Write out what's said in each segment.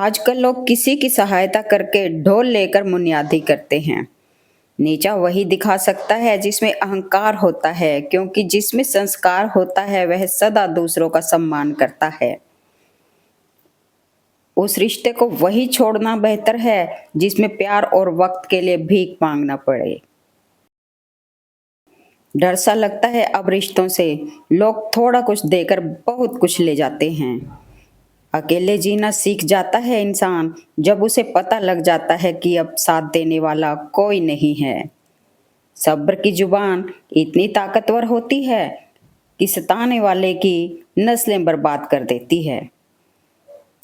आजकल लोग किसी की सहायता करके ढोल लेकर मुनियादी करते हैं। नीचा वही दिखा सकता है जिसमें अहंकार होता है, क्योंकि जिसमें संस्कार होता है वह सदा दूसरों का सम्मान करता है। उस रिश्ते को वही छोड़ना बेहतर है जिसमें प्यार और वक्त के लिए भीख मांगना पड़े। डर सा लगता है अब रिश्तों से। लोग थोड़ा कुछ देकर बहुत कुछ ले जाते हैं। अकेले जीना सीख जाता है इंसान जब उसे पता लग जाता है कि अब साथ देने वाला कोई नहीं है। सब्र की जुबान इतनी ताकतवर होती है कि सताने वाले की नस्लें बर्बाद कर देती है।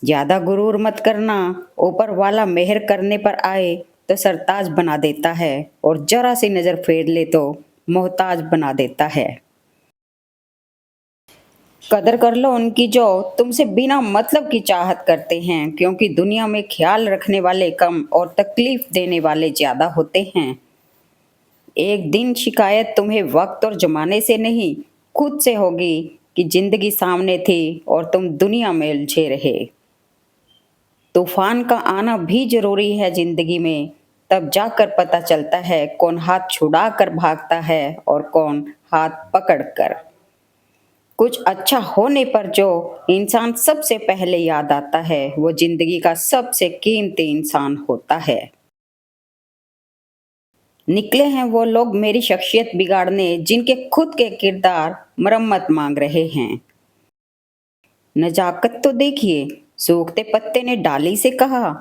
ज्यादा गुरूर मत करना, ऊपर वाला मेहर करने पर आए तो सरताज बना देता है, और जरा सी नजर फेर ले तो मोहताज बना देता है। कदर कर लो उनकी जो तुमसे बिना मतलब की चाहत करते हैं, क्योंकि दुनिया में ख्याल रखने वाले कम और तकलीफ देने वाले ज्यादा होते हैं। एक दिन शिकायत तुम्हें वक्त और जमाने से नहीं, खुद से होगी कि जिंदगी सामने थी और तुम दुनिया में उलझे रहे। तूफान का आना भी जरूरी है जिंदगी में, तब जाकर पता चलता है कौन हाथ छुड़ा कर भागता है और कौन हाथ पकड़ कर। कुछ अच्छा होने पर जो इंसान सबसे पहले याद आता है वो जिंदगी का सबसे कीमती इंसान होता है। निकले हैं वो लोग मेरी शख्सियत बिगाड़ने जिनके खुद के किरदार मरम्मत मांग रहे हैं। नजाकत तो देखिए, सूखते पत्ते ने डाली से कहा,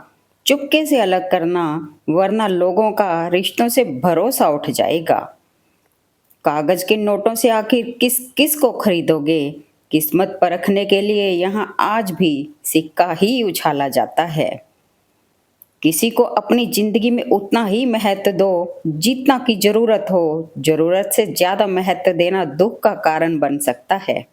चुपके से अलग करना, वरना लोगों का रिश्तों से भरोसा उठ जाएगा। कागज के नोटों से आखिर किस किस को खरीदोगे? किस्मत परखने के लिए यहाँ आज भी सिक्का ही उछाला जाता है। किसी को अपनी जिंदगी में उतना ही महत्व दो जितना की जरूरत हो। जरूरत से ज्यादा महत्व देना दुख का कारण बन सकता है।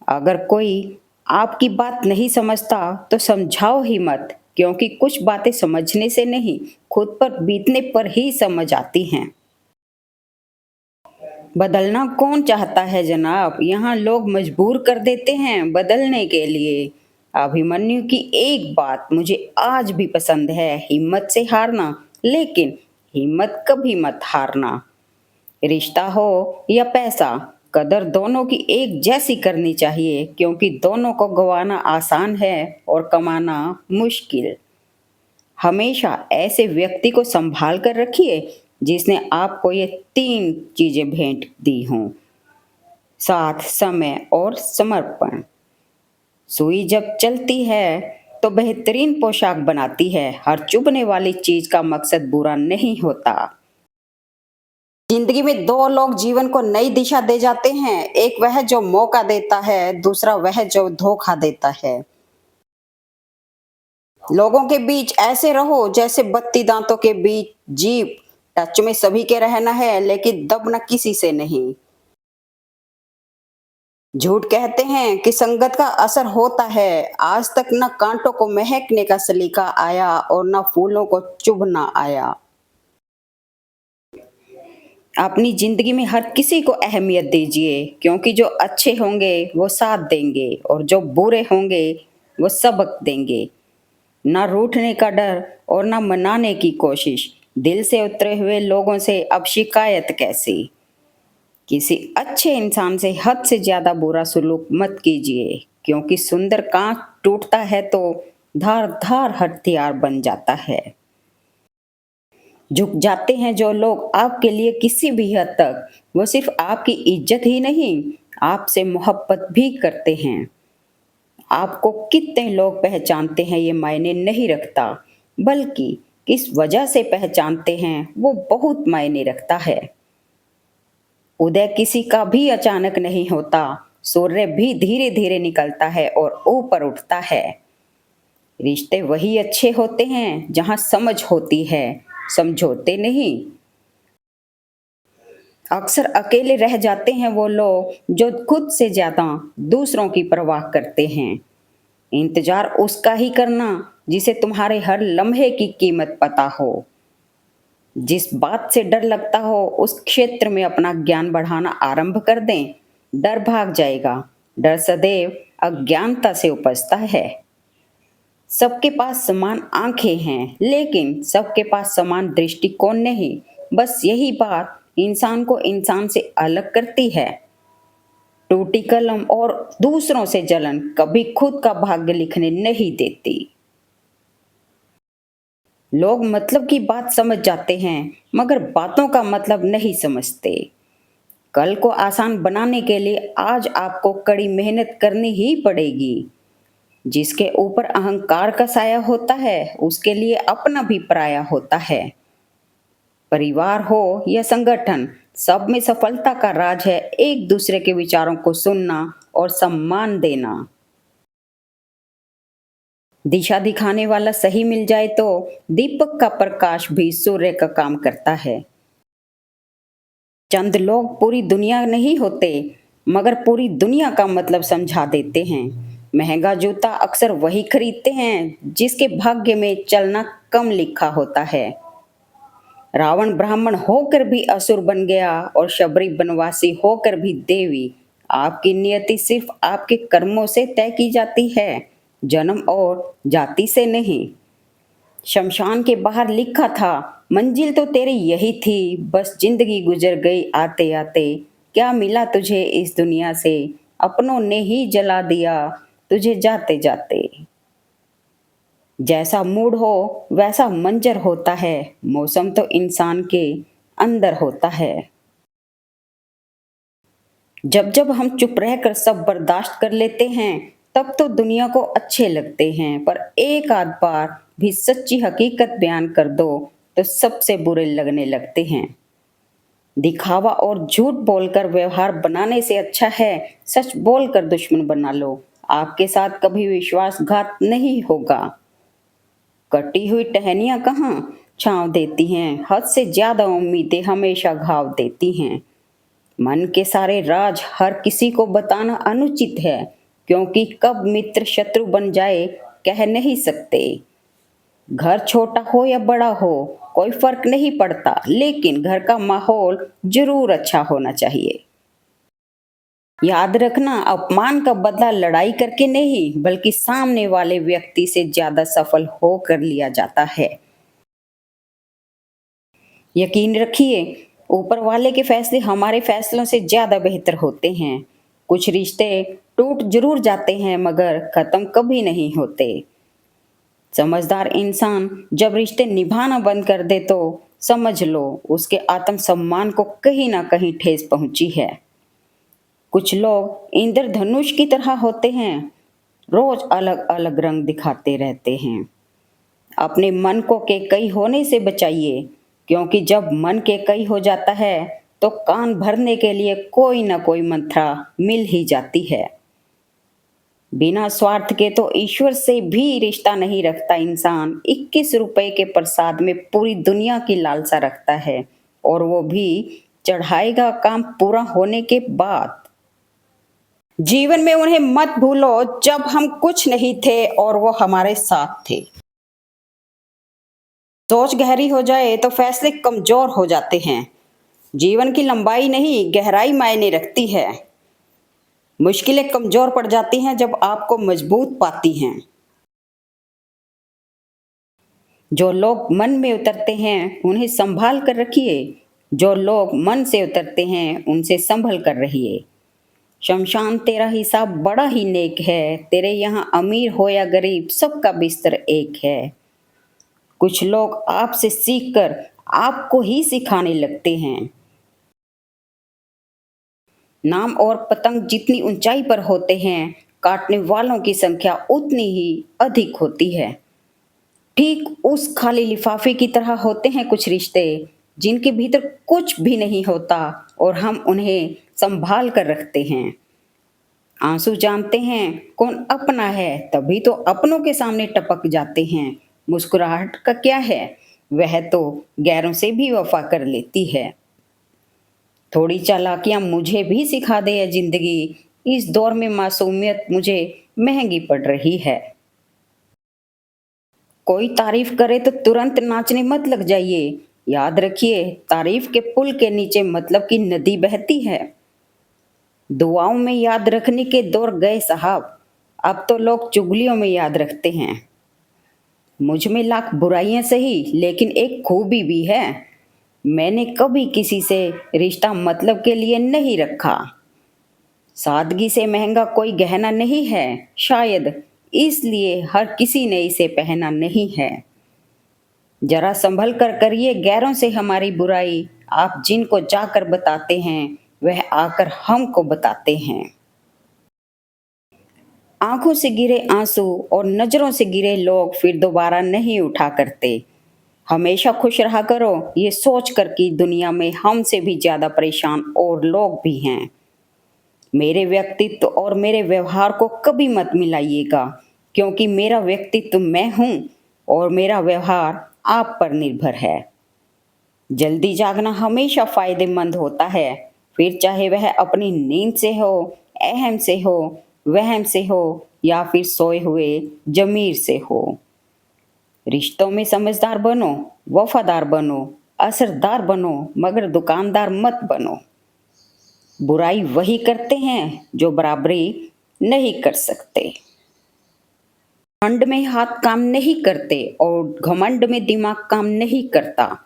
अगर कोई आपकी बात नहीं समझता तो समझाओ ही मत, क्योंकि कुछ बातें समझने से नहीं, खुद पर बीतने पर ही समझ आती हैं। बदलना कौन चाहता है जनाब, यहाँ लोग मजबूर कर देते हैं बदलने के लिए। अभिमन्यु की एक बात मुझे आज भी पसंद है, हिम्मत से हारना, लेकिन हिम्मत कभी मत हारना। रिश्ता हो या पैसा, कदर दोनों की एक जैसी करनी चाहिए, क्योंकि दोनों को गंवाना आसान है और कमाना मुश्किल। हमेशा ऐसे व्यक्ति को संभाल कर रखिए जिसने आपको ये तीन चीजें भेंट दी हों: साथ, समय और समर्पण। सुई जब चलती है तो बेहतरीन पोशाक बनाती है। हर चुभने वाली चीज का मकसद बुरा नहीं होता। जिंदगी में दो लोग जीवन को नई दिशा दे जाते हैं, एक वह जो मौका देता है, दूसरा वह जो धोखा देता है। लोगों के बीच ऐसे रहो जैसे बत्ती दांतों के बीच जीभ, टच में सभी के रहना है लेकिन दबना किसी से नहीं। झूठ कहते हैं कि संगत का असर होता है, आज तक न कांटों को महकने का सलीका आया और न फूलों को चुभना आया। अपनी जिंदगी में हर किसी को अहमियत दीजिए, क्योंकि जो अच्छे होंगे वो साथ देंगे और जो बुरे होंगे वो सबक देंगे। ना रूठने का डर और ना मनाने की कोशिश। दिल से उतरे हुए लोगों से अब शिकायत कैसी? किसी अच्छे इंसान से हद से ज्यादा बुरा सुलूक मत कीजिए, क्योंकि सुंदर कांच टूटता है तो धार धार हथियार बन जाता है। झुक जाते हैं जो लोग आपके लिए किसी भी हद तक, वो सिर्फ आपकी इज्जत ही नहीं, आपसे मोहब्बत भी करते हैं। आपको कितने लोग पहचानते हैं ये मायने नहीं रखता, बल्कि किस वजह से पहचानते हैं वो बहुत मायने रखता है। उदय किसी का भी अचानक नहीं होता, सूर्य भी धीरे धीरे निकलता है और ऊपर उठता है। रिश्ते वही अच्छे होते हैं जहां समझ होती है, समझौते नहीं। अक्सर अकेले रह जाते हैं वो लोग जो खुद से ज्यादा दूसरों की परवाह करते हैं। इंतजार उसका ही करना जिसे तुम्हारे हर लम्हे की कीमत पता हो। जिस बात से डर लगता हो उस क्षेत्र में अपना ज्ञान बढ़ाना आरंभ कर दें, डर भाग जाएगा। डर सदैव अज्ञानता से उपजता है। सबके पास समान आंखें हैं, लेकिन सबके पास समान दृष्टिकोण नहीं। बस यही बात इंसान को इंसान से अलग करती है। टूटी कलम और दूसरों से जलन कभी खुद का भाग्य लिखने नहीं देती। लोग मतलब की बात समझ जाते हैं, मगर बातों का मतलब नहीं समझते। कल को आसान बनाने के लिए आज आपको कड़ी मेहनत करनी ही पड़ेगी। जिसके ऊपर अहंकार का साया होता है, उसके लिए अपना भी पराया होता है। परिवार हो या संगठन, सब में सफलता का राज है एक दूसरे के विचारों को सुनना और सम्मान देना। दिशा दिखाने वाला सही मिल जाए तो दीपक का प्रकाश भी सूर्य का काम करता है। चंद लोग पूरी दुनिया नहीं होते, मगर पूरी दुनिया का मतलब समझा देते हैं। महंगा जूता अक्सर वही खरीदते हैं जिसके भाग्य में चलना कम लिखा होता है। रावण ब्राह्मण होकर भी असुर बन गया और शबरी बनवासी होकर भी देवी। आपकी नियति सिर्फ आपके कर्मों से तय की जाती है, जन्म और जाति से नहीं। शमशान के बाहर लिखा था, मंजिल तो तेरी यही थी, बस जिंदगी गुजर गई आते आते। क्या मिला तुझे इस दुनिया से, अपनों ने ही जला दिया तुझे जाते जाते। जैसा मूड हो वैसा मंजर होता है, मौसम तो इंसान के अंदर होता है। जब जब हम चुप रहकर सब बर्दाश्त कर लेते हैं, तब तो दुनिया को अच्छे लगते हैं, पर एक आध बार भी सच्ची हकीकत बयान कर दो तो सबसे बुरे लगने लगते हैं। दिखावा और झूठ बोलकर व्यवहार बनाने से अच्छा है सच बोलकर दुश्मन बना लो। आपके साथ कभी विश्वासघात नहीं होगा। कटी हुई टहनियां कहाँ छांव देती हैं, हद से ज्यादा उम्मीदें हमेशा घाव देती हैं। मन के सारे राज हर किसी को बताना अनुचित है, क्योंकि कब मित्र शत्रु बन जाए कह नहीं सकते। घर छोटा हो या बड़ा हो कोई फर्क नहीं पड़ता, लेकिन घर का माहौल जरूर अच्छा होना चाहिए। याद रखना, अपमान का बदला लड़ाई करके नहीं, बल्कि सामने वाले व्यक्ति से ज्यादा सफल होकर लिया जाता है। यकीन रखिए, ऊपर वाले के फैसले हमारे फैसलों से ज्यादा बेहतर होते हैं। कुछ रिश्ते टूट जरूर जाते हैं, मगर खत्म कभी नहीं होते। समझदार इंसान जब रिश्ते निभाना बंद कर दे तो समझ लो उसके आत्मसम्मान को कहीं ना कहीं ठेस पहुंची है। कुछ लोग इंद्रधनुष की तरह होते हैं, रोज अलग अलग रंग दिखाते रहते हैं। अपने मन को के कई होने से बचाइए, क्योंकि जब मन के कई हो जाता है तो कान भरने के लिए कोई ना कोई मंत्रा मिल ही जाती है। बिना स्वार्थ के तो ईश्वर से भी रिश्ता नहीं रखता इंसान। 21 रुपए के प्रसाद में पूरी दुनिया की लालसा रखता है, और वो भी चढ़ाएगा काम पूरा होने के बाद। जीवन में उन्हें मत भूलो जब हम कुछ नहीं थे और वो हमारे साथ थे। सोच गहरी हो जाए तो फैसले कमजोर हो जाते हैं। जीवन की लंबाई नहीं गहराई मायने रखती है। मुश्किलें कमजोर पड़ जाती हैं जब आपको मजबूत पाती हैं। जो लोग मन में उतरते हैं उन्हें संभाल कर रखिए, जो लोग मन से उतरते हैं उनसे संभल कर रहिए। शमशान तेरा हिसाब बड़ा ही नेक है, तेरे यहाँ अमीर हो या गरीब सबका बिस्तर एक है। कुछ लोग आपसे सीखकर आपको ही सिखाने लगते हैं। नाम और पतंग जितनी ऊंचाई पर होते हैं, काटने वालों की संख्या उतनी ही अधिक होती है। ठीक उस खाली लिफाफे की तरह होते हैं कुछ रिश्ते, जिनके भीतर कुछ भी नहीं होता और हम उन्हें संभाल कर रखते हैं। आंसू जानते हैं कौन अपना है, तभी तो अपनों के सामने टपक जाते हैं। मुस्कुराहट का क्या है, वह तो गैरों से भी वफा कर लेती है। थोड़ी चालाकियां मुझे भी सिखा दे ये जिंदगी, इस दौर में मासूमियत मुझे महंगी पड़ रही है। कोई तारीफ करे तो तुरंत नाचने मत लग जाइए। याद रखिए, तारीफ के पुल के नीचे मतलब की नदी बहती है। दुआओं में याद रखने के दौर गए साहब, अब तो लोग चुगलियों में याद रखते हैं। मुझ में लाख बुराइयां सही, लेकिन एक खूबी भी है। मैंने कभी किसी से रिश्ता मतलब के लिए नहीं रखा। सादगी से महंगा कोई गहना नहीं है, शायद इसलिए हर किसी ने इसे पहना नहीं है। जरा संभल कर करिए गैरों से हमारी बुराई। आप जिनको जाकर बताते हैं वह आकर हमको बताते हैं। आंखों से गिरे आंसू और नजरों से गिरे लोग फिर दोबारा नहीं उठा करते। हमेशा खुश रहा करो, ये सोच कर कि दुनिया में हमसे भी ज्यादा परेशान और लोग भी हैं। मेरे व्यक्तित्व और मेरे व्यवहार को कभी मत मिलाइएगा, क्योंकि मेरा व्यक्तित्व मैं हूं और मेरा व्यवहार आप पर निर्भर है। जल्दी जागना हमेशा फायदेमंद होता है, फिर चाहे वह अपनी नींद से हो, अहम से हो, वहम से हो या फिर सोए हुए जमीर से हो। रिश्तों में समझदार बनो, वफादार बनो, असरदार बनो, मगर दुकानदार मत बनो। बुराई वही करते हैं जो बराबरी नहीं कर सकते। घमंड में हाथ काम नहीं करते और घमंड में दिमाग काम नहीं करता।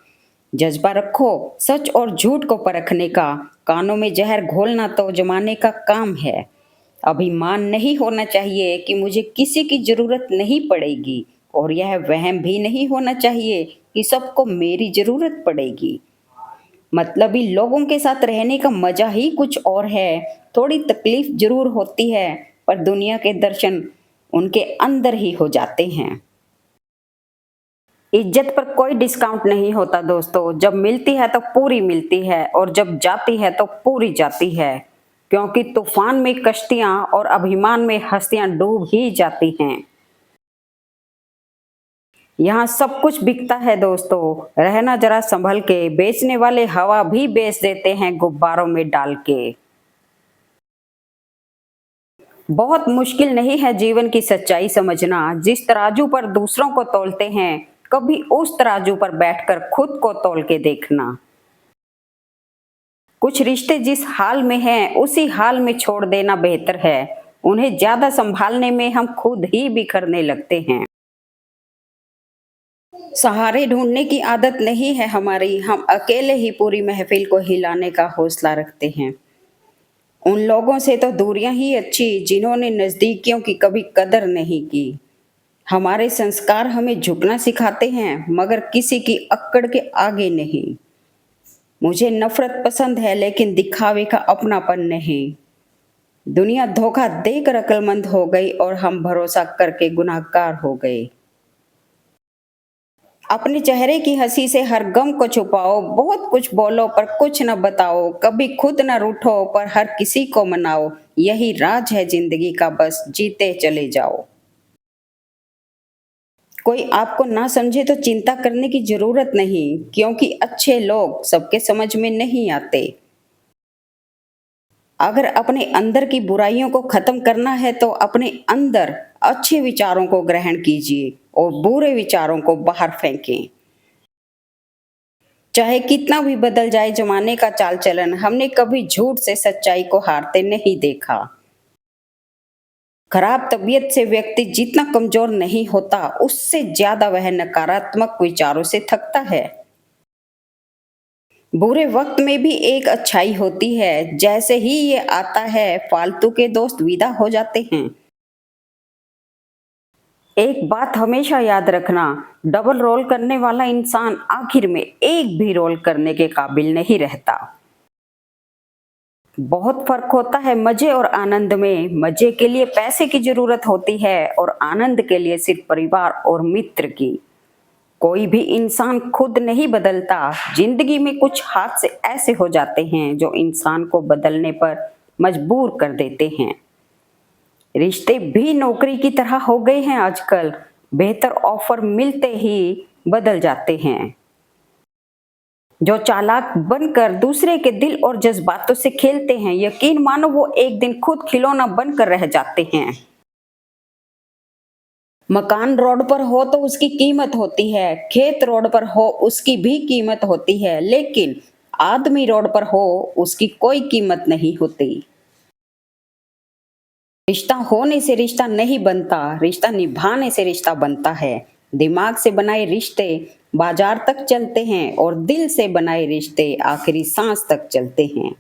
जज्बा रखो सच और झूठ को परखने का, कानों में जहर घोलना तो जमाने का काम है। अभिमान नहीं होना चाहिए कि मुझे किसी की जरूरत नहीं पड़ेगी, और यह वहम भी नहीं होना चाहिए कि सबको मेरी जरूरत पड़ेगी। मतलबी लोगों के साथ रहने का मजा ही कुछ और है। थोड़ी तकलीफ जरूर होती है, पर दुनिया के दर्शन उनके अंदर ही हो जाते हैं। इज्जत पर कोई डिस्काउंट नहीं होता दोस्तों। जब मिलती है तो पूरी मिलती है और जब जाती है तो पूरी जाती है, क्योंकि तूफान में कश्तियां और अभिमान में हस्तियां डूब ही जाती हैं। यहाँ सब कुछ बिकता है दोस्तों, रहना जरा संभल के। बेचने वाले हवा भी बेच देते हैं गुब्बारों में डाल के। बहुत मुश्किल नहीं है जीवन की सच्चाई समझना। जिस तराजू पर दूसरों को तौलते हैं, कभी उस तराजू पर बैठकर खुद को तौल के देखना। कुछ रिश्ते जिस हाल में हैं उसी हाल में छोड़ देना बेहतर है। उन्हें ज्यादा संभालने में हम खुद ही बिखरने लगते हैं। सहारे ढूंढने की आदत नहीं है हमारी, हम अकेले ही पूरी महफिल को हिलाने का हौसला रखते हैं। उन लोगों से तो दूरियां ही अच्छी जिन्होंने नजदीकियों की कभी कदर नहीं की। हमारे संस्कार हमें झुकना सिखाते हैं, मगर किसी की अक्कड़ के आगे नहीं। मुझे नफरत पसंद है, लेकिन दिखावे का अपनापन नहीं। दुनिया धोखा देकर अक्लमंद हो गई और हम भरोसा करके गुनाहगार हो गए। अपने चेहरे की हंसी से हर गम को छुपाओ। बहुत कुछ बोलो पर कुछ न बताओ। कभी खुद न रूठो पर हर किसी को मनाओ। यही राज है जिंदगी का, बस जीते चले जाओ। कोई आपको ना समझे तो चिंता करने की जरूरत नहीं, क्योंकि अच्छे लोग सबके समझ में नहीं आते। अगर अपने अंदर की बुराइयों को खत्म करना है तो अपने अंदर अच्छे विचारों को ग्रहण कीजिए और बुरे विचारों को बाहर फेंकें। चाहे कितना भी बदल जाए जमाने का चाल चलन, हमने कभी झूठ से सच्चाई को हारते नहीं देखा। खराब तबीयत से व्यक्ति जितना कमजोर नहीं होता, उससे ज्यादा वह नकारात्मक विचारों से थकता है। बुरे वक्त में भी एक अच्छाई होती है। जैसे ही ये आता है, फालतू के दोस्त विदा हो जाते हैं। एक बात हमेशा याद रखना, डबल रोल करने वाला इंसान आखिर में एक भी रोल करने के काबिल नहीं रहता। बहुत फर्क होता है मजे और आनंद में। मजे के लिए पैसे की जरूरत होती है और आनंद के लिए सिर्फ परिवार और मित्र की। कोई भी इंसान खुद नहीं बदलता। जिंदगी में कुछ हादसे ऐसे हो जाते हैं जो इंसान को बदलने पर मजबूर कर देते हैं। रिश्ते भी नौकरी की तरह हो गए हैं आजकल। बेहतर ऑफर मिलते ही बदल जाते हैं। जो चालाक बनकर दूसरे के दिल और जज्बातों से खेलते हैं, यकीन मानो वो एक दिन खुद खिलौना बनकर रह जाते हैं। मकान रोड पर हो तो उसकी कीमत होती है, खेत रोड पर हो उसकी भी कीमत होती है, लेकिन आदमी रोड पर हो उसकी कोई कीमत नहीं होती। रिश्ता होने से रिश्ता नहीं बनता, रिश्ता निभाने से रिश्ता बनता है। दिमाग से बनाए रिश्ते बाजार तक चलते हैं और दिल से बनाए रिश्ते आखिरी सांस तक चलते हैं।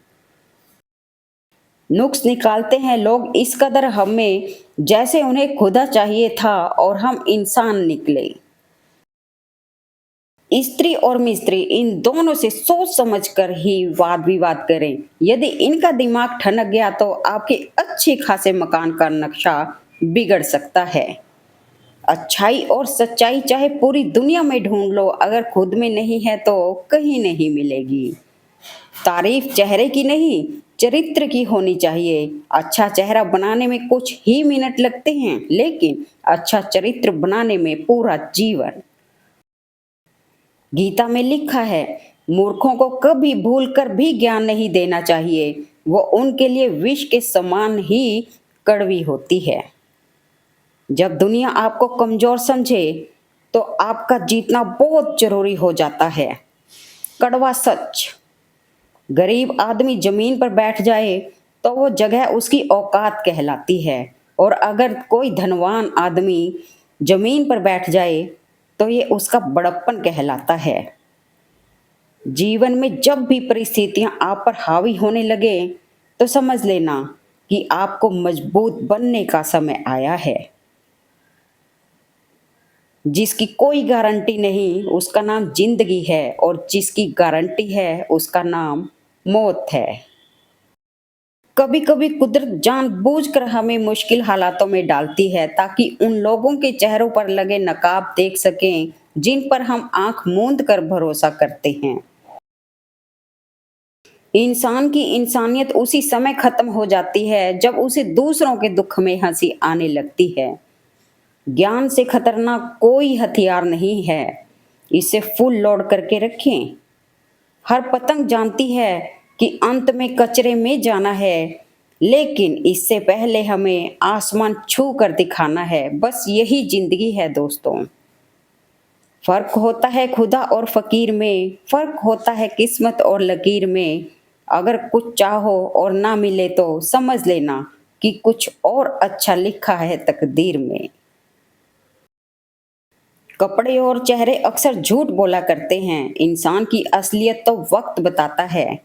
नुक्स निकालते हैं लोग इस कदर हमें, जैसे उन्हें खुदा चाहिए था और हम इंसान निकले। स्त्री और मिस्त्री इन दोनों से सोच समझ कर ही वाद विवाद करें। यदि इनका दिमाग ठनक गया तो आपके अच्छे खासे मकान का नक्शा बिगड़ सकता है। अच्छाई और सच्चाई चाहे पूरी दुनिया में ढूंढ लो, अगर खुद में नहीं है तो कहीं नहीं मिलेगी। तारीफ चेहरे की नहीं, चरित्र की होनी चाहिए। अच्छा चेहरा बनाने में कुछ ही मिनट लगते हैं, लेकिन अच्छा चरित्र बनाने में पूरा जीवन। गीता में लिखा है, मूर्खों को कभी भूल कर भी ज्ञान नहीं देना चाहिए, वो उनके लिए विष के समान ही कड़वी होती है। जब दुनिया आपको कमजोर समझे तो आपका जीतना बहुत जरूरी हो जाता है। कड़वा सच। गरीब आदमी जमीन पर बैठ जाए तो वो जगह उसकी औकात कहलाती है, और अगर कोई धनवान आदमी जमीन पर बैठ जाए तो ये उसका बड़प्पन कहलाता है। जीवन में जब भी परिस्थितियां आप पर हावी होने लगे तो समझ लेना कि आपको मजबूत बनने का समय आया है। जिसकी कोई गारंटी नहीं उसका नाम जिंदगी है, और जिसकी गारंटी है उसका नाम मौत है। कभी कभी कुदरत जानबूझकर हमें मुश्किल हालातों में डालती है ताकि उन लोगों के चेहरों पर लगे नकाब देख सकें जिन पर हम आंख मूंद कर भरोसा करते हैं। इंसान की इंसानियत उसी समय खत्म हो जाती है जब उसे दूसरों के दुख में हंसी आने लगती है। ज्ञान से खतरनाक कोई हथियार नहीं है, इसे फुल लोड करके रखें। हर पतंग जानती है कि अंत में कचरे में जाना है, लेकिन इससे पहले हमें आसमान छू कर दिखाना है। बस यही जिंदगी है दोस्तों। फर्क होता है खुदा और फकीर में, फर्क होता है किस्मत और लकीर में। अगर कुछ चाहो और ना मिले तो समझ लेना कि कुछ और अच्छा लिखा है तकदीर में। कपड़े और चेहरे अक्सर झूठ बोला करते हैं, इंसान की असलियत तो वक्त बताता है।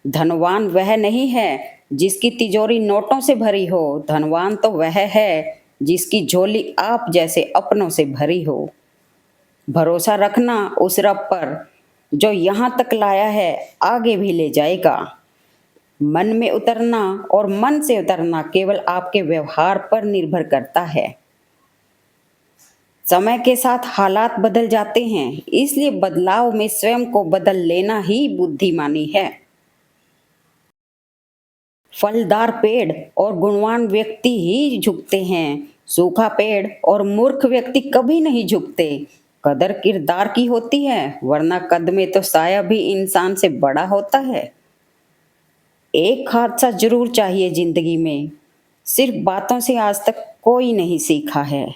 धनवान वह नहीं है जिसकी तिजोरी नोटों से भरी हो, धनवान तो वह है जिसकी झोली आप जैसे अपनों से भरी हो। भरोसा रखना उस रब पर जो यहाँ तक लाया है आगे भी ले जाएगा। मन में उतरना और मन से उतरना केवल आपके व्यवहार पर निर्भर करता है। समय के साथ हालात बदल जाते हैं, इसलिए बदलाव में स्वयं को बदल लेना ही बुद्धिमानी है। फलदार पेड़ और गुणवान व्यक्ति ही झुकते हैं, सूखा पेड़ और मूर्ख व्यक्ति कभी नहीं झुकते। कदर किरदार की होती है, वरना कद में तो साया भी इंसान से बड़ा होता है। एक हादसा जरूर चाहिए जिंदगी में, सिर्फ बातों से आज तक कोई नहीं सीखा है।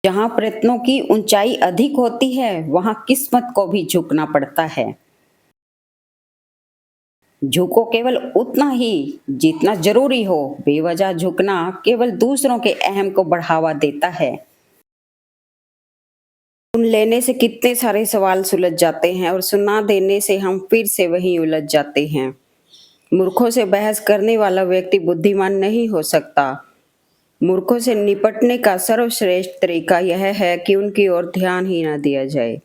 जहाँ प्रयत्नों की ऊंचाई अधिक होती है वहाँ किस्मत को भी झुकना पड़ता है। झुको केवल उतना ही जितना जरूरी हो, बेवजह झुकना केवल दूसरों के अहम को बढ़ावा देता है। सुन लेने से कितने सारे सवाल सुलझ जाते हैं और सुना देने से हम फिर से वहीं उलझ जाते हैं। मूर्खों से बहस करने वाला व्यक्ति बुद्धिमान नहीं हो सकता। मूर्खों से निपटने का सर्वश्रेष्ठ तरीका यह है कि उनकी ओर ध्यान ही ना दिया जाए।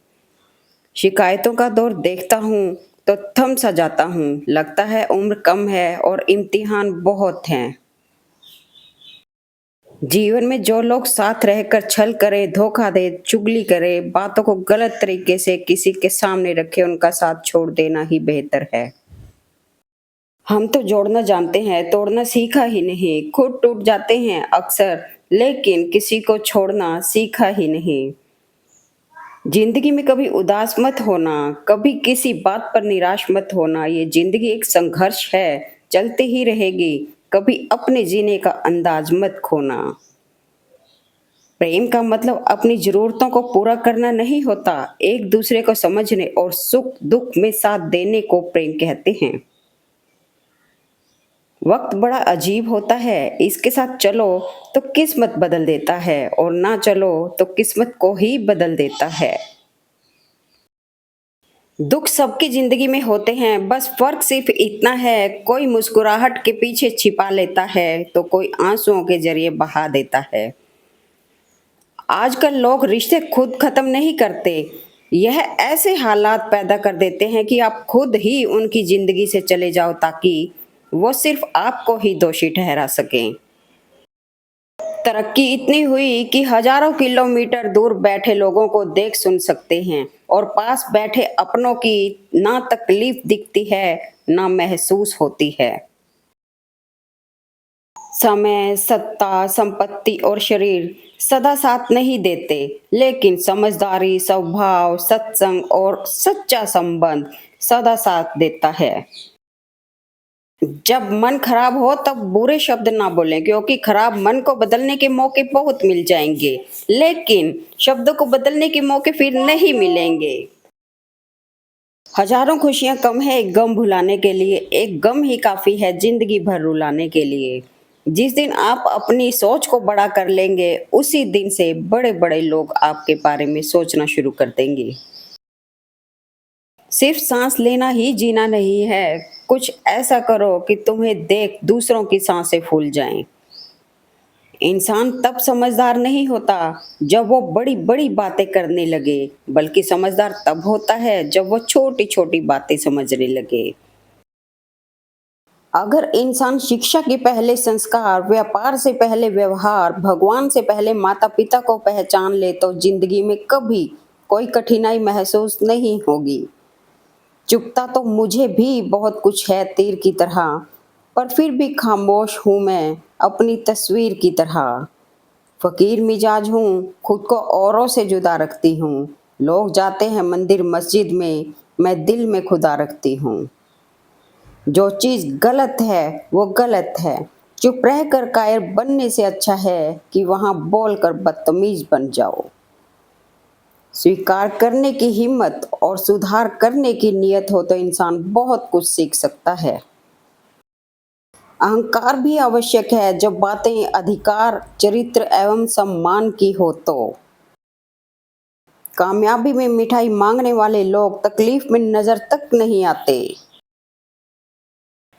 शिकायतों का दौर देखता हूँ तो थम सा जाता हूँ, लगता है उम्र कम है और इम्तिहान बहुत हैं। जीवन में जो लोग साथ रहकर छल करे, धोखा दे, चुगली करे, बातों को गलत तरीके से किसी के सामने रखे, उनका साथ छोड़ देना ही बेहतर है। हम तो जोड़ना जानते हैं, तोड़ना सीखा ही नहीं। खुद टूट जाते हैं अक्सर, लेकिन किसी को छोड़ना सीखा ही नहीं। जिंदगी में कभी उदास मत होना, कभी किसी बात पर निराश मत होना। ये जिंदगी एक संघर्ष है, चलती ही रहेगी। कभी अपने जीने का अंदाज मत खोना। प्रेम का मतलब अपनी जरूरतों को पूरा करना नहीं होता, एक दूसरे को समझने और सुख दुख में साथ देने को प्रेम कहते हैं। वक्त बड़ा अजीब होता है, इसके साथ चलो तो किस्मत बदल देता है और ना चलो तो किस्मत को ही बदल देता है। दुख सबकी जिंदगी में होते हैं, बस फर्क सिर्फ इतना है, कोई मुस्कुराहट के पीछे छिपा लेता है तो कोई आंसुओं के जरिए बहा देता है। आजकल लोग रिश्ते खुद खत्म नहीं करते, यह ऐसे हालात पैदा कर देते हैं कि आप खुद ही उनकी जिंदगी से चले जाओ ताकि वो सिर्फ आपको ही दोषी ठहरा सकें। तरक्की इतनी हुई कि हजारों किलोमीटर दूर बैठे लोगों को देख सुन सकते हैं और पास बैठे अपनों की ना तकलीफ दिखती है ना महसूस होती है। समय, सत्ता, संपत्ति और शरीर सदा साथ नहीं देते, लेकिन समझदारी, स्वभाव, सत्संग और सच्चा संबंध सदा साथ देता है। जब मन खराब हो तब बुरे शब्द ना बोलें, क्योंकि खराब मन को बदलने के मौके बहुत मिल जाएंगे, लेकिन शब्दों को बदलने के मौके फिर नहीं मिलेंगे। हजारों खुशियां कम है एक गम भुलाने के लिए, एक गम ही काफी है जिंदगी भर रुलाने के लिए। जिस दिन आप अपनी सोच को बड़ा कर लेंगे, उसी दिन से बड़े बड़े लोग आपके बारे में सोचना शुरू कर देंगे। सिर्फ सांस लेना ही जीना नहीं है, कुछ ऐसा करो कि तुम्हें देख दूसरों की सांसें फूल जाएं। इंसान तब समझदार नहीं होता जब वो बड़ी बड़ी बातें करने लगे, बल्कि समझदार तब होता है जब वो छोटी छोटी बातें समझने लगे। अगर इंसान शिक्षा के पहले संस्कार, व्यापार से पहले व्यवहार, भगवान से पहले माता पिता को पहचान ले तो जिंदगी में कभी कोई कठिनाई महसूस नहीं होगी। चुभता तो मुझे भी बहुत कुछ है तीर की तरह, पर फिर भी खामोश हूँ मैं अपनी तस्वीर की तरह। फकीर मिजाज हूँ, खुद को औरों से जुदा रखती हूँ। लोग जाते हैं मंदिर मस्जिद में, मैं दिल में खुदा रखती हूँ। जो चीज़ गलत है वो गलत है, चुप रह कर कायर बनने से अच्छा है कि वहाँ बोल कर बदतमीज बन जाओ। स्वीकार करने की हिम्मत और सुधार करने की नीयत हो तो इंसान बहुत कुछ सीख सकता है। अहंकार भी आवश्यक है जब बातें अधिकार, चरित्र एवं सम्मान की हो तो। कामयाबी में मिठाई मांगने वाले लोग तकलीफ में नजर तक नहीं आते।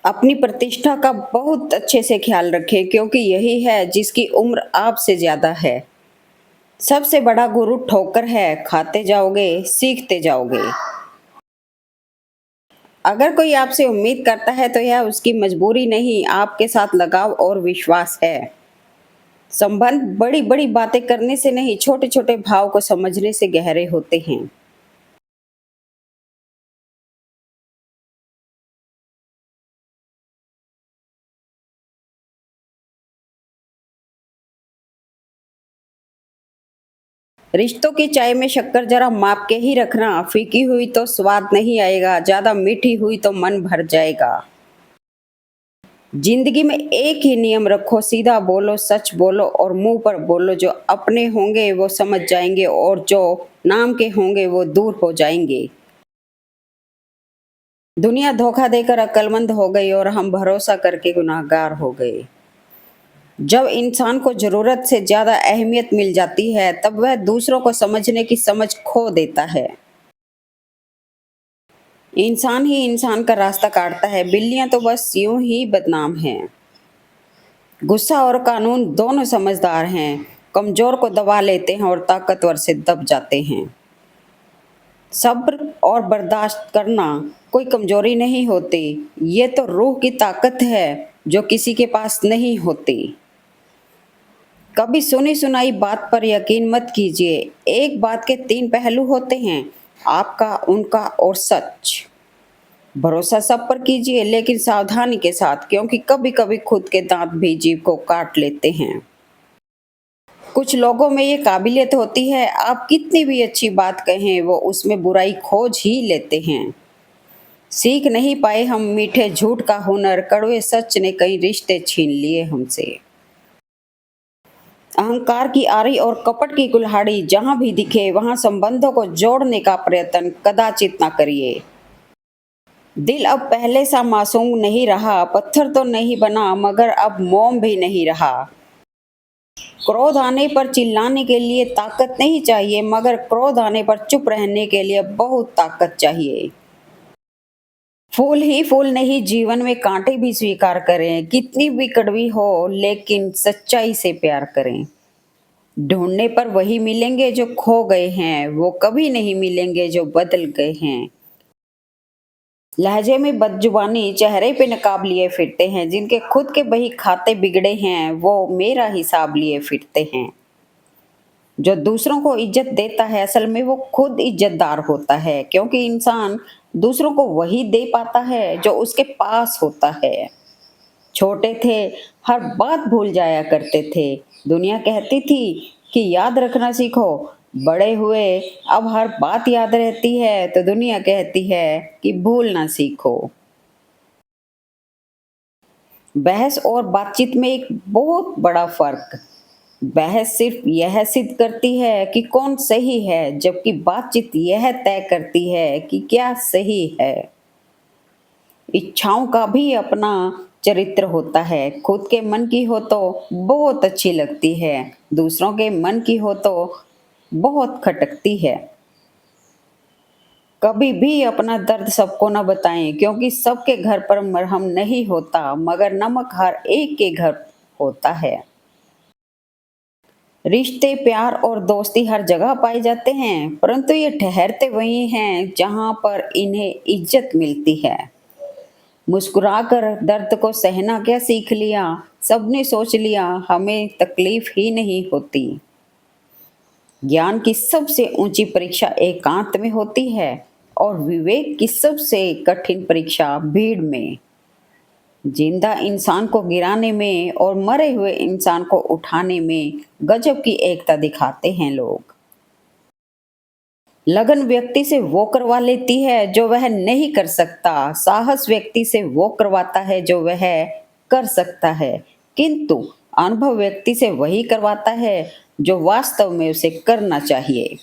अपनी प्रतिष्ठा का बहुत अच्छे से ख्याल रखें, क्योंकि यही है जिसकी उम्र आपसे ज्यादा है। सबसे बड़ा गुरु ठोकर है, खाते जाओगे सीखते जाओगे। अगर कोई आपसे उम्मीद करता है तो यह उसकी मजबूरी नहीं, आपके साथ लगाव और विश्वास है। संबंध बड़ी बड़ी बातें करने से नहीं, छोटे छोटे भाव को समझने से गहरे होते हैं। रिश्तों की चाय में शक्कर जरा माप के ही रखना, फीकी हुई तो स्वाद नहीं आएगा, ज्यादा मीठी हुई तो मन भर जाएगा। जिंदगी में एक ही नियम रखो, सीधा बोलो, सच बोलो और मुंह पर बोलो। जो अपने होंगे वो समझ जाएंगे और जो नाम के होंगे वो दूर हो जाएंगे। दुनिया धोखा देकर अक्लमंद हो गई और हम भरोसा करके गुनाहगार हो गए। जब इंसान को जरूरत से ज्यादा अहमियत मिल जाती है तब वह दूसरों को समझने की समझ खो देता है। इंसान ही इंसान का रास्ता काटता है, बिल्लियां तो बस यूं ही बदनाम हैं। गुस्सा और कानून दोनों समझदार हैं, कमजोर को दबा लेते हैं और ताकतवर से दब जाते हैं। सब्र और बर्दाश्त करना कोई कमजोरी नहीं होती, ये तो रूह की ताकत है जो किसी के पास नहीं होती। कभी सुनी सुनाई बात पर यकीन मत कीजिए, एक बात के तीन पहलू होते हैं, आपका, उनका और सच। भरोसा सब पर कीजिए लेकिन सावधानी के साथ, क्योंकि कभी कभी खुद के दांत भी जीभ को काट लेते हैं। कुछ लोगों में ये काबिलियत होती है, आप कितनी भी अच्छी बात कहें वो उसमें बुराई खोज ही लेते हैं। सीख नहीं पाए हम मीठे झूठ का हुनर, कड़वे सच ने कई रिश्ते छीन लिए हमसे। अहंकार की आरी और कपट की कुल्हाड़ी जहां भी दिखे वहां संबंधों को जोड़ने का प्रयत्न कदाचित ना करिए। दिल अब पहले सा मासूम नहीं रहा, पत्थर तो नहीं बना मगर अब मोम भी नहीं रहा। क्रोध आने पर चिल्लाने के लिए ताकत नहीं चाहिए, मगर क्रोध आने पर चुप रहने के लिए बहुत ताकत चाहिए। फूल ही फूल नहीं, जीवन में कांटे भी स्वीकार करें, कितनी भी कड़वी हो लेकिन सच्चाई से प्यार करें। ढूंढने पर वही मिलेंगे जो खो गए हैं, वो कभी नहीं मिलेंगे जो बदल गए हैं। लहजे में बदजुबानी, चेहरे पे नकाब लिए फिरते हैं, जिनके खुद के बही खाते बिगड़े हैं वो मेरा हिसाब लिए फिरते हैं। जो दूसरों को इज्जत देता है असल में वो खुद इज्जतदार होता है, क्योंकि इंसान दूसरों को वही दे पाता है जो उसके पास होता है। छोटे थे, हर बात भूल जाया करते थे। दुनिया कहती थी कि याद रखना सीखो। बड़े हुए, अब हर बात याद रहती है तो दुनिया कहती है कि भूलना सीखो। बहस और बातचीत में एक बहुत बड़ा फर्क। बहस सिर्फ यह सिद्ध करती है कि कौन सही है, जबकि बातचीत यह तय करती है कि क्या सही है। इच्छाओं का भी अपना चरित्र होता है। खुद के मन की हो तो बहुत अच्छी लगती है, दूसरों के मन की हो तो बहुत खटकती है। कभी भी अपना दर्द सबको न बताएं, क्योंकि सबके घर पर मरहम नहीं होता, मगर नमक हर एक के घर होता है। रिश्ते, प्यार और दोस्ती हर जगह पाए जाते हैं, परंतु ये ठहरते वहीं हैं जहां पर इन्हें इज्जत मिलती है। मुस्कुराकर दर्द को सहना क्या सीख लिया, सबने सोच लिया हमें तकलीफ ही नहीं होती। ज्ञान की सबसे ऊंची परीक्षा एकांत में होती है और विवेक की सबसे कठिन परीक्षा भीड़ में। जिंदा इंसान को गिराने में और मरे हुए इंसान को उठाने में गजब की एकता दिखाते हैं लोग। लगन व्यक्ति से वो करवा लेती है जो वह नहीं कर सकता, साहस व्यक्ति से वो करवाता है जो वह कर सकता है, किंतु अनुभव व्यक्ति से वही करवाता है जो वास्तव में उसे करना चाहिए।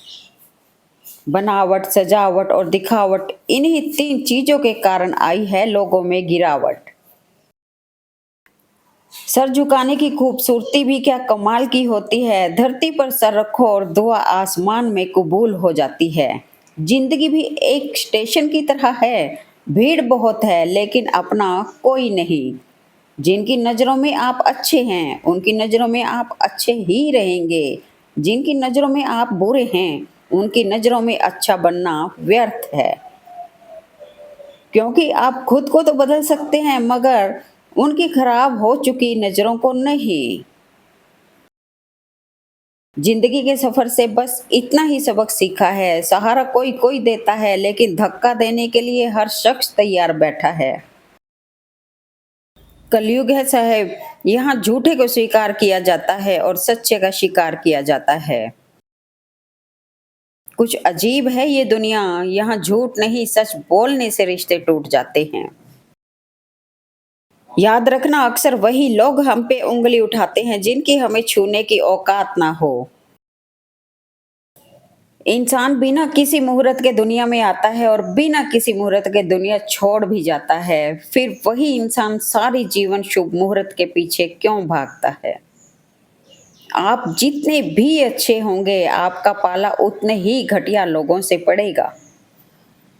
बनावट, सजावट और दिखावट, इन्हीं तीन चीजों के कारण आई है लोगों में गिरावट। सर झुकाने की खूबसूरती भी क्या कमाल की होती है। धरती पर सर रखो और दुआ आसमान में कबूल हो जाती है। जिंदगी भी एक स्टेशन की तरह है। भीड़ बहुत है लेकिन अपना कोई नहीं। जिनकी नज़रों में आप अच्छे हैं उनकी नज़रों में आप अच्छे ही रहेंगे। जिनकी नज़रों में आप बुरे हैं उनकी नज़रों में अच्छा बनना व्यर्थ है। क्योंकि आप खुद को तो बदल सकते हैं मगर उनकी खराब हो चुकी नज़रों को नहीं। जिंदगी के सफर से बस इतना ही सबक सीखा है, सहारा कोई कोई देता है लेकिन धक्का देने के लिए हर शख्स तैयार बैठा है। कलयुग है साहब, यहाँ झूठे को स्वीकार किया जाता है और सच्चे का शिकार किया जाता है। कुछ अजीब है ये दुनिया, यहाँ झूठ नहीं सच बोलने से रिश्ते टूट जाते हैं। याद रखना, अक्सर वही लोग हम पे उंगली उठाते हैं जिनकी हमें छूने की औकात ना हो। इंसान बिना किसी मुहूर्त के दुनिया में आता है और बिना किसी मुहूर्त के दुनिया छोड़ भी जाता है। फिर वही इंसान सारी जीवन शुभ मुहूर्त के पीछे क्यों भागता है। आप जितने भी अच्छे होंगे आपका पाला उतने ही घटिया लोगों से पड़ेगा।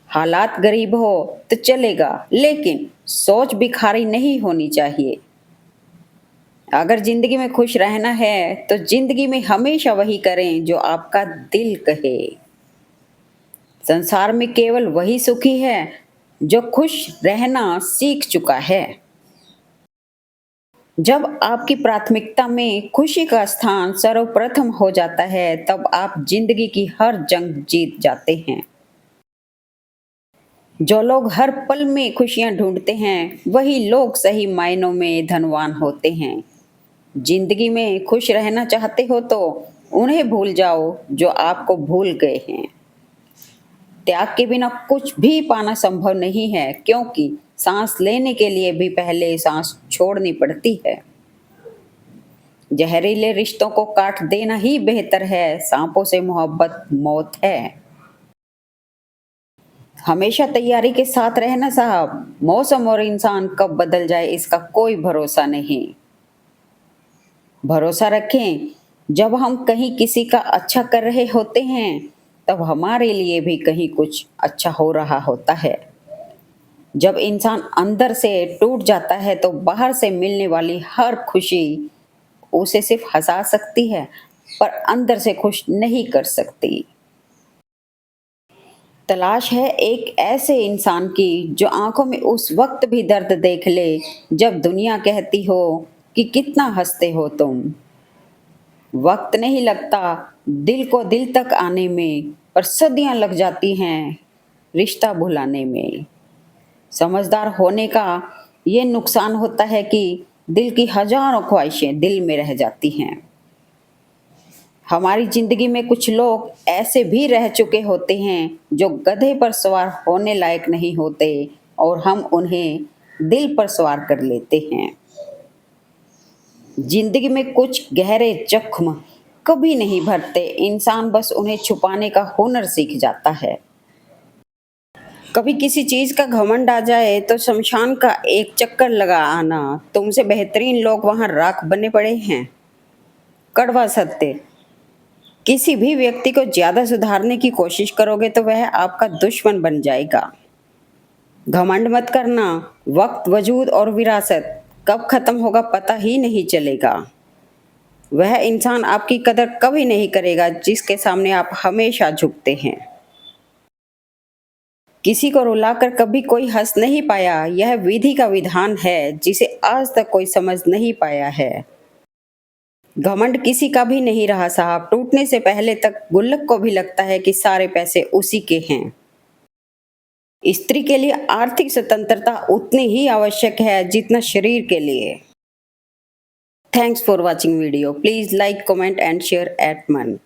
हालात गरीब हो तो चलेगा लेकिन सोच भिखारी नहीं होनी चाहिए। अगर जिंदगी में खुश रहना है तो जिंदगी में हमेशा वही करें जो आपका दिल कहे। संसार में केवल वही सुखी है जो खुश रहना सीख चुका है। जब आपकी प्राथमिकता में खुशी का स्थान सर्वप्रथम हो जाता है तब आप जिंदगी की हर जंग जीत जाते हैं। जो लोग हर पल में खुशियां ढूंढते हैं वही लोग सही मायनों में धनवान होते हैं। जिंदगी में खुश रहना चाहते हो तो उन्हें भूल जाओ जो आपको भूल गए हैं। त्याग के बिना कुछ भी पाना संभव नहीं है, क्योंकि सांस लेने के लिए भी पहले सांस छोड़नी पड़ती है। जहरीले रिश्तों को काट देना ही बेहतर है, सांपों से मोहब्बत मौत है। हमेशा तैयारी के साथ रहना साहब, मौसम और इंसान कब बदल जाए इसका कोई भरोसा नहीं। भरोसा रखें, जब हम कहीं किसी का अच्छा कर रहे होते हैं तब हमारे लिए भी कहीं कुछ अच्छा हो रहा होता है। जब इंसान अंदर से टूट जाता है तो बाहर से मिलने वाली हर खुशी उसे सिर्फ हंसा सकती है, पर अंदर से खुश नहीं कर सकती। तलाश है एक ऐसे इंसान की जो आंखों में उस वक्त भी दर्द देख ले जब दुनिया कहती हो कि कितना हंसते हो तुम। वक्त नहीं लगता दिल को दिल तक आने में, पर सदियां लग जाती हैं रिश्ता भुलाने में। समझदार होने का ये नुकसान होता है कि दिल की हजारों ख्वाहिशें दिल में रह जाती हैं। हमारी जिंदगी में कुछ लोग ऐसे भी रह चुके होते हैं जो गधे पर सवार होने लायक नहीं होते और हम उन्हें दिल पर सवार कर लेते हैं। जिंदगी में कुछ गहरे जख्म कभी नहीं भरते, इंसान बस उन्हें छुपाने का हुनर सीख जाता है। कभी किसी चीज का घमंड आ जाए तो शमशान का एक चक्कर लगा आना, तुमसे बेहतरीन लोग वहां राख बने पड़े हैं। कड़वा सत्य, किसी भी व्यक्ति को ज्यादा सुधारने की कोशिश करोगे तो वह आपका दुश्मन बन जाएगा। घमंड मत करना, वक्त, वजूद और विरासत कब खत्म होगा पता ही नहीं चलेगा। वह इंसान आपकी कदर कभी नहीं करेगा जिसके सामने आप हमेशा झुकते हैं। किसी को रुलाकर कभी कोई हंस नहीं पाया, यह विधि का विधान है जिसे आज तक कोई समझ नहीं पाया है। घमंड किसी का भी नहीं रहा साहब, टूटने से पहले तक गुल्लक को भी लगता है कि सारे पैसे उसी के हैं। स्त्री के लिए आर्थिक स्वतंत्रता उतनी ही आवश्यक है जितना शरीर के लिए। Thanks for watching video, please like, comment and share eight मन।